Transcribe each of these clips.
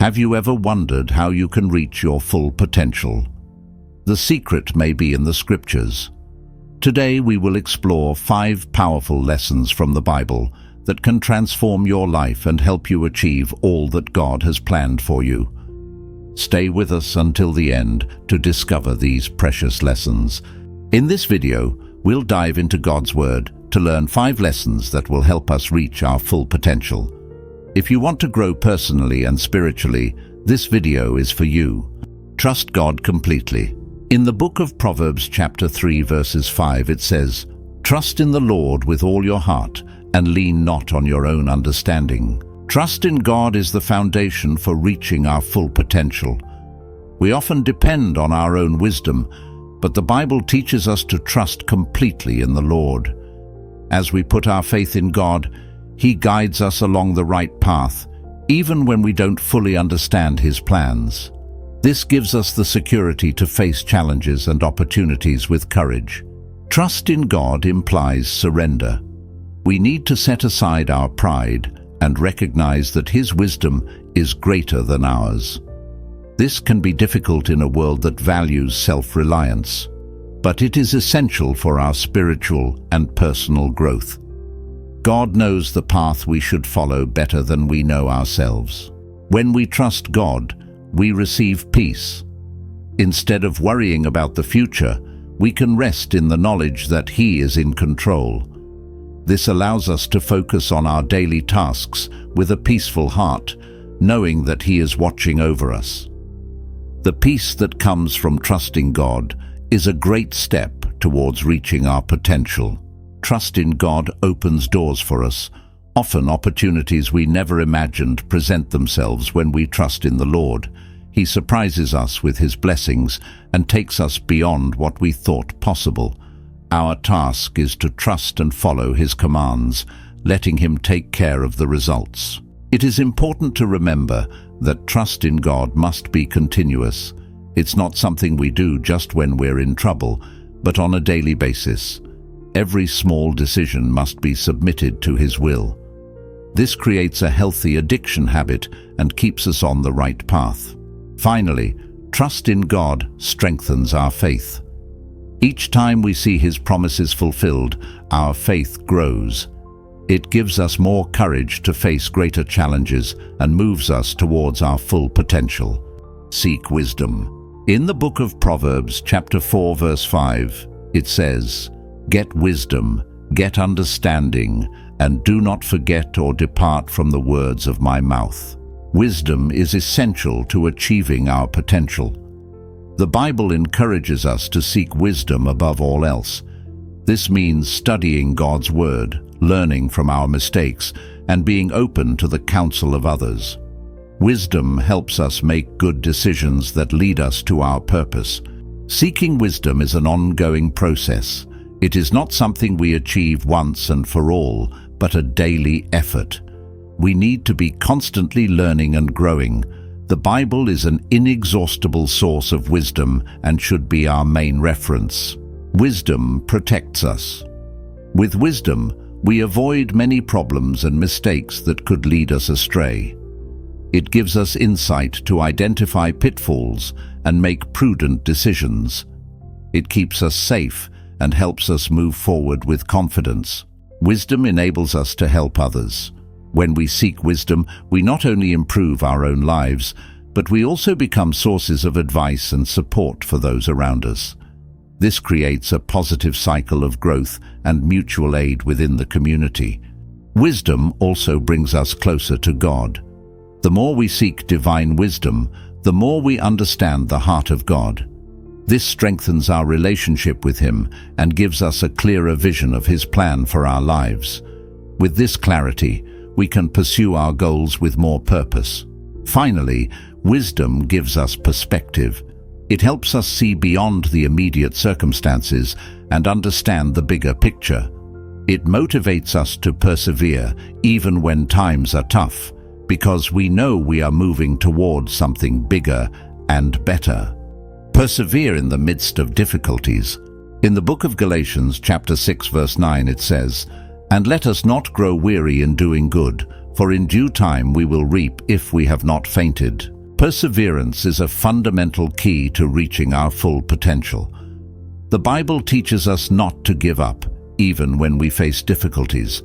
Have you ever wondered how you can reach your full potential? The secret may be in the scriptures. Today we will explore 5 powerful lessons from the Bible that can transform your life and help you achieve all that God has planned for you. Stay with us until the end to discover these precious lessons. In this video, we'll dive into God's Word to learn 5 lessons that will help us reach our full potential. If you want to grow personally and spiritually, this video is for you. Trust God completely. In the book of Proverbs chapter 3 verses 5 it says, "Trust in the Lord with all your heart and lean not on your own understanding." Trust in God is the foundation for reaching our full potential. We often depend on our own wisdom, but the Bible teaches us to trust completely in the Lord. As we put our faith in God, He guides us along the right path, even when we don't fully understand His plans. This gives us the security to face challenges and opportunities with courage. Trust in God implies surrender. We need to set aside our pride and recognize that His wisdom is greater than ours. This can be difficult in a world that values self-reliance, but it is essential for our spiritual and personal growth. God knows the path we should follow better than we know ourselves. When we trust God, we receive peace. Instead of worrying about the future, we can rest in the knowledge that He is in control. This allows us to focus on our daily tasks with a peaceful heart, knowing that He is watching over us. The peace that comes from trusting God is a great step towards reaching our potential. Trust in God opens doors for us. Often opportunities we never imagined present themselves when we trust in the Lord. He surprises us with His blessings and takes us beyond what we thought possible. Our task is to trust and follow His commands, letting Him take care of the results. It is important to remember that trust in God must be continuous. It's not something we do just when we're in trouble, but on a daily basis. Every small decision must be submitted to His will. This creates a healthy addiction habit and keeps us on the right path. Finally, trust in God strengthens our faith. Each time we see His promises fulfilled, our faith grows. It gives us more courage to face greater challenges and moves us towards our full potential. Seek wisdom. In the book of Proverbs, chapter 4, verse 5, it says, "Get wisdom, get understanding, and do not forget or depart from the words of my mouth." Wisdom is essential to achieving our potential. The Bible encourages us to seek wisdom above all else. This means studying God's Word, learning from our mistakes, and being open to the counsel of others. Wisdom helps us make good decisions that lead us to our purpose. Seeking wisdom is an ongoing process. It is not something we achieve once and for all, but a daily effort. We need to be constantly learning and growing. The Bible is an inexhaustible source of wisdom and should be our main reference. Wisdom protects us. With wisdom, we avoid many problems and mistakes that could lead us astray. It gives us insight to identify pitfalls and make prudent decisions. It keeps us safe and helps us move forward with confidence. Wisdom enables us to help others. When we seek wisdom, we not only improve our own lives, but we also become sources of advice and support for those around us. This creates a positive cycle of growth and mutual aid within the community. Wisdom also brings us closer to God. The more we seek divine wisdom, the more we understand the heart of God. This strengthens our relationship with Him and gives us a clearer vision of His plan for our lives. With this clarity, we can pursue our goals with more purpose. Finally, wisdom gives us perspective. It helps us see beyond the immediate circumstances and understand the bigger picture. It motivates us to persevere even when times are tough, because we know we are moving towards something bigger and better. Persevere in the midst of difficulties. In the book of Galatians, chapter 6, verse 9, it says, "And let us not grow weary in doing good, for in due time we will reap if we have not fainted." Perseverance is a fundamental key to reaching our full potential. The Bible teaches us not to give up, even when we face difficulties.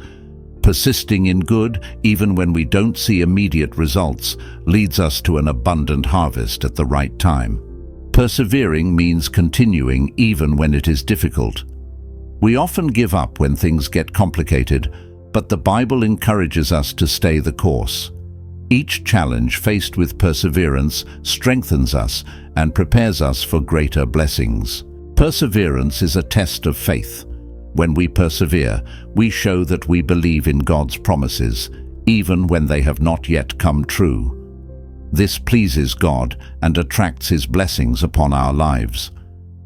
Persisting in good, even when we don't see immediate results, leads us to an abundant harvest at the right time. Persevering means continuing even when it is difficult. We often give up when things get complicated, but the Bible encourages us to stay the course. Each challenge faced with perseverance strengthens us and prepares us for greater blessings. Perseverance is a test of faith. When we persevere, we show that we believe in God's promises, even when they have not yet come true. This pleases God and attracts His blessings upon our lives.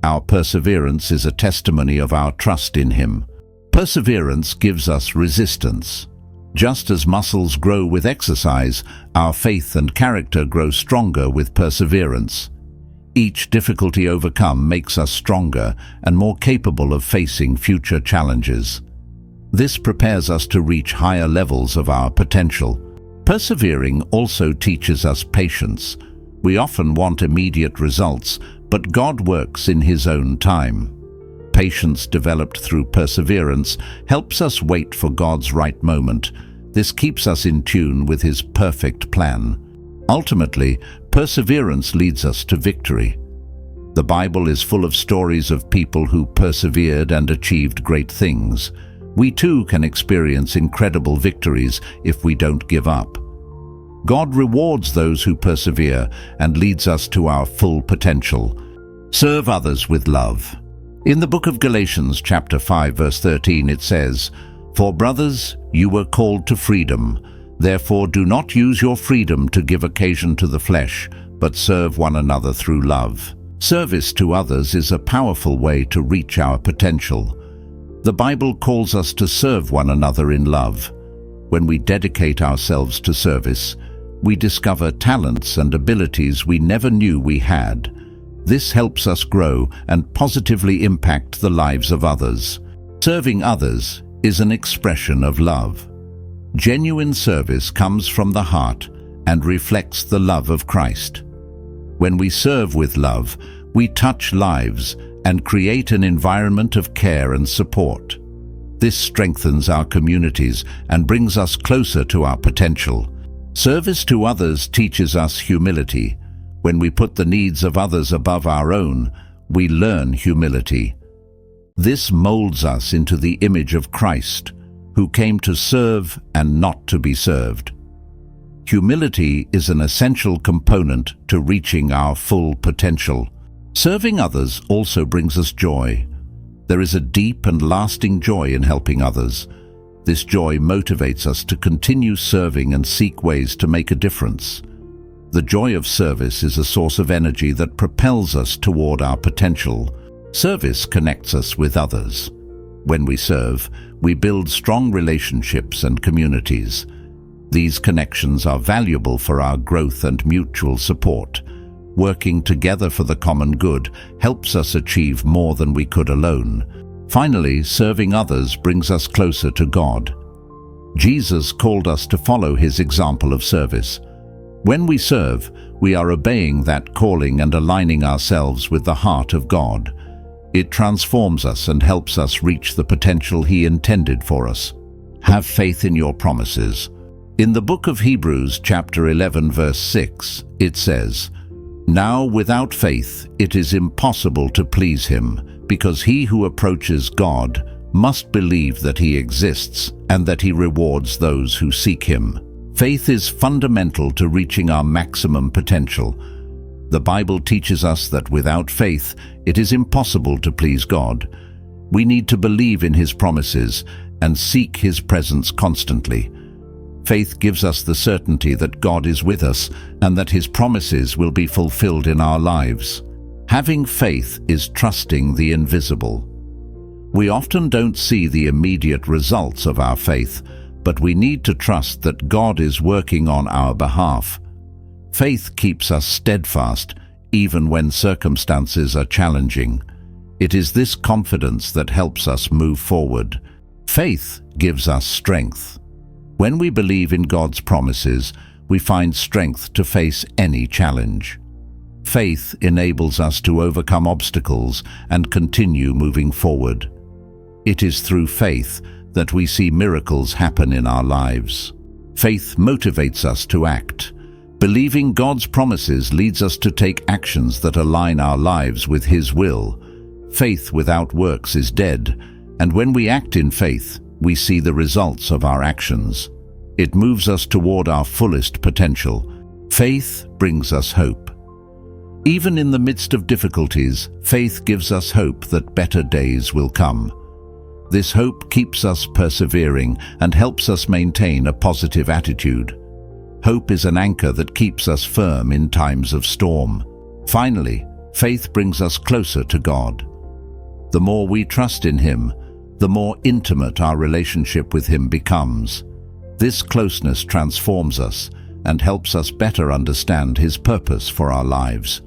Our perseverance is a testimony of our trust in Him. Perseverance gives us resistance. Just as muscles grow with exercise, our faith and character grow stronger with perseverance. Each difficulty overcome makes us stronger and more capable of facing future challenges. This prepares us to reach higher levels of our potential. Persevering also teaches us patience. We often want immediate results, but God works in His own time. Patience developed through perseverance helps us wait for God's right moment. This keeps us in tune with His perfect plan. Ultimately, perseverance leads us to victory. The Bible is full of stories of people who persevered and achieved great things. We too can experience incredible victories if we don't give up. God rewards those who persevere and leads us to our full potential. Serve others with love. In the book of Galatians, chapter 5, verse 13, it says, "For brothers, you were called to freedom. Therefore do not use your freedom to give occasion to the flesh, but serve one another through love." Service to others is a powerful way to reach our potential. The Bible calls us to serve one another in love. When we dedicate ourselves to service, we discover talents and abilities we never knew we had. This helps us grow and positively impact the lives of others. Serving others is an expression of love. Genuine service comes from the heart and reflects the love of Christ. When we serve with love, we touch lives and create an environment of care and support. This strengthens our communities and brings us closer to our potential. Service to others teaches us humility. When we put the needs of others above our own, we learn humility. This molds us into the image of Christ, who came to serve and not to be served. Humility is an essential component to reaching our full potential. Serving others also brings us joy. There is a deep and lasting joy in helping others. This joy motivates us to continue serving and seek ways to make a difference. The joy of service is a source of energy that propels us toward our potential. Service connects us with others. When we serve, we build strong relationships and communities. These connections are valuable for our growth and mutual support. Working together for the common good helps us achieve more than we could alone. Finally, serving others brings us closer to God. Jesus called us to follow His example of service. When we serve, we are obeying that calling and aligning ourselves with the heart of God. It transforms us and helps us reach the potential He intended for us. Have faith in your promises. In the book of Hebrews, chapter 11, verse 6, it says, "Now without faith it is impossible to please Him, because he who approaches God must believe that He exists and that He rewards those who seek Him." Faith is fundamental to reaching our maximum potential. The Bible teaches us that without faith it is impossible to please God. We need to believe in His promises and seek His presence constantly. Faith gives us the certainty that God is with us and that His promises will be fulfilled in our lives. Having faith is trusting the invisible. We often don't see the immediate results of our faith, but we need to trust that God is working on our behalf. Faith keeps us steadfast even when circumstances are challenging. It is this confidence that helps us move forward. Faith gives us strength. When we believe in God's promises, we find strength to face any challenge. Faith enables us to overcome obstacles and continue moving forward. It is through faith that we see miracles happen in our lives. Faith motivates us to act. Believing God's promises leads us to take actions that align our lives with His will. Faith without works is dead, and when we act in faith, we see the results of our actions. It moves us toward our fullest potential. Faith brings us hope. Even in the midst of difficulties, faith gives us hope that better days will come. This hope keeps us persevering and helps us maintain a positive attitude. Hope is an anchor that keeps us firm in times of storm. Finally, faith brings us closer to God. The more we trust in Him, the more intimate our relationship with Him becomes. This closeness transforms us and helps us better understand His purpose for our lives.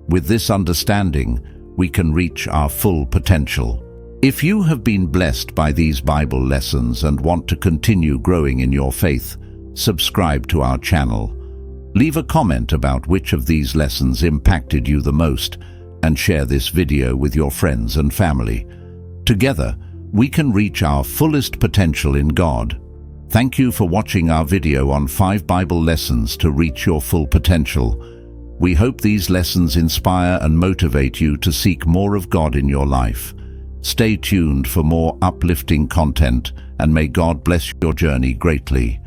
With this understanding, we can reach our full potential. If you have been blessed by these Bible lessons and want to continue growing in your faith, subscribe to our channel. Leave a comment about which of these lessons impacted you the most and share this video with your friends and family. Together, we can reach our fullest potential in God. Thank you for watching our video on 5 Bible lessons to reach your full potential. We hope these lessons inspire and motivate you to seek more of God in your life. Stay tuned for more uplifting content, and may God bless your journey greatly.